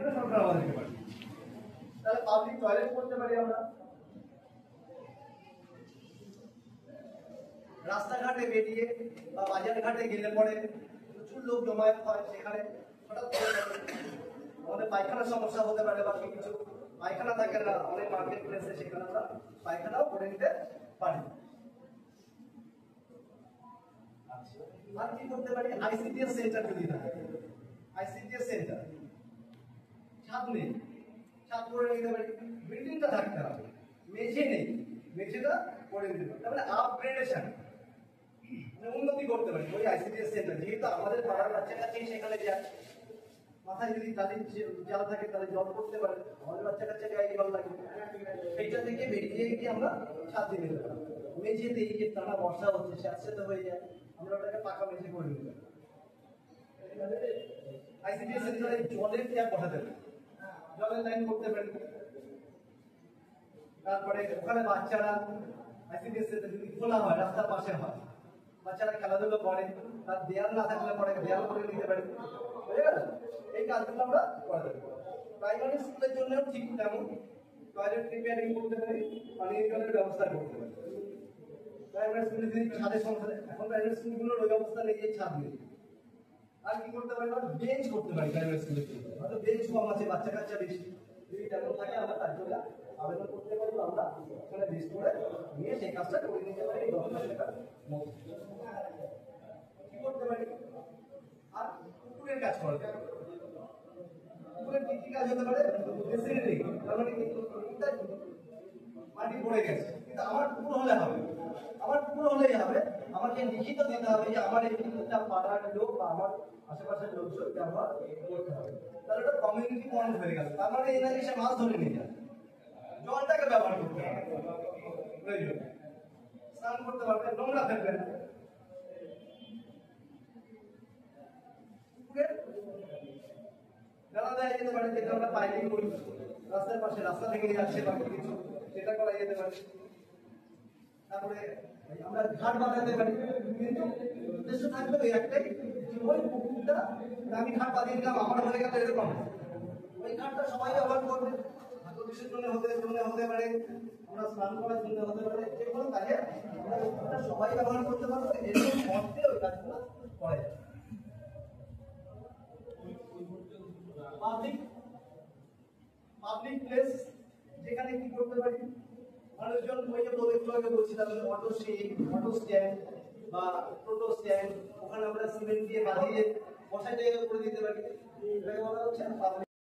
জন্য সরকার আমাদেরকে পারে। তাহলে পাবলিক টয়লেট করতে পারি আমরা, রাস্তাঘাটে বেরিয়ে বা বাজার ঘাটে গেলে পরে প্রচুর লোক জমায়েত হয়, সেখানে হঠাৎ করে আমাদের পায়খানার সমস্যা হতে পারে বা কিছু পায়খানা থাকে না অনেক মার্কেট প্লেসে, সেখানে আমরা পায়খানাও করে নিতে পারি। আর কি করতে পারি, আইসিডিএস সেন্টার যদি থাকে, আইসিডিএস সেন্টার ছাদ নেই, ছাদ করে নিতে পারি, বিল্ডিংটা থাকতে হবে, মেঝে নেই, মেঝেটা করে নিতে পারি, তারপরে আপগ্রেডেশন উন্নতি করতে পারি ওই আইসিডিএস সেন্টার। যেহেতু আমাদের পাড়ার বাচ্চা কাছেই সেখানে যায়, মাথায় যদি তাদের জাল থাকে তাহলে জল করতে পারে, আমাদের বাচ্চা কাচ্চাকে আগে জল লাগে, সেইটা থেকে বেরিয়ে গিয়ে আমরা ছাদ দিয়ে নিতে পারি। মেঝেতে এই যে টানা বর্ষা হচ্ছে স্যাঁতস্যাঁতে হয়ে যায়, আমরা ওটাকে পাকা মেঝে করে নিতে পারি। আইসিডিএস সেন্টারে জলের ট্যাপ বসাতে পারি, জলের লাইন করতে পারি। তারপরে ওখানে বাচ্চারা আইসিডিএস সেন্টার যদি খোলা হয়, রাস্তার পাশে হয়, বাচ্চারা খেলাধুলো করে, তার দেয়াল না থাকলে পরে দেয়াল করে নিতে পারি, বুঝে গেল? এই কাজগুলো আমরা করতে পারি। প্রাইমারি স্কুলের জন্য ঠিক তেমন টয়লেট রিপেয়ারিং করতে পারি, পানীয় জলের ব্যবস্থা করতে পারি। প্রাইমারি স্কুলে যদি ছাদের সমস্যা, এখন প্রাইমারি স্কুলগুলোর ওই অবস্থা নেই, এই ছাদ নেই। আর কি করতে পারি, আমরা বেঞ্চ করতে পারি প্রাইমারি স্কুলে, হয়তো বেঞ্চ কম আছে, বাচ্চা কাচ্চা বেশি, যদি তেমন থাকে আমরা তার জন্য আবেদন করতে পারি, আমরা ওখানে লিস্ট করে নিয়ে সেই কাজটা করে নিতে পারি। 10 লাখ টাকার মধ্যে কি করতে পারি, আর পুকুরের কাজ করতে পারি। পুকুরের কি কি কাজ হতে পারে, ফেসিলিটি, তার মানে মাটি পড়ে গেছে, কিন্তু আমার পুকুর হলে হবে, আমার পুকুর হলেই হবে, আমাকে লিখিত দিতে হবে যে আমার এই পুকুরটা পাড়ার লোক বা আমার আশেপাশের লোকজন ব্যবহার করতে হবে, তাহলে ওটা কমিউনিটি পয়েন্ট হয়ে গেল। তার মানে এই না যে সে মাছ ধরে নিয়ে যায়, জলটাকে ব্যবহার করতে হবে, প্রয়োজন স্নান করতে পারবে, নোংরা ফেলবে না। পুকুরের জানা দেওয়া যেতে পারে, যেটা আমরা পাইলিং করি রাস্তার পাশে, রাস্তা ভেঙে যাচ্ছে বা কিছু, সেটা করা যেতে পারে। তারপরে আমরা ঘাট বাঁধাতে পারি, কিন্তু উদ্দেশ্য থাকবে ওই একটাই, ওই পুকুরটা আমি ঘাট বাঁধিয়ে দিলাম, আমার হয়ে গেল এরকম, ওই ঘাটটা সবাই ব্যবহার করবে, বিসর্জনে হতে পারে, আমরা স্নান করার জন্য হতে পারে, যে কোনো কাজে আমরা ওই ঘাটটা সবাই ব্যবহার করতে পারবো, এরকম মধ্যে ওই কাজগুলো করা যায়। পাবলিক প্লেস যেখানে কি করতে পারি, মানুষজন ওই যে বলছিলাম অটো স্ট্যান্ড বা টোটো স্ট্যান্ড, ওখানে আমরা সিমেন্ট দিয়ে বাঁধিয়ে বসাই জায়গা করে দিতে পারি, এটাকে বলা হচ্ছে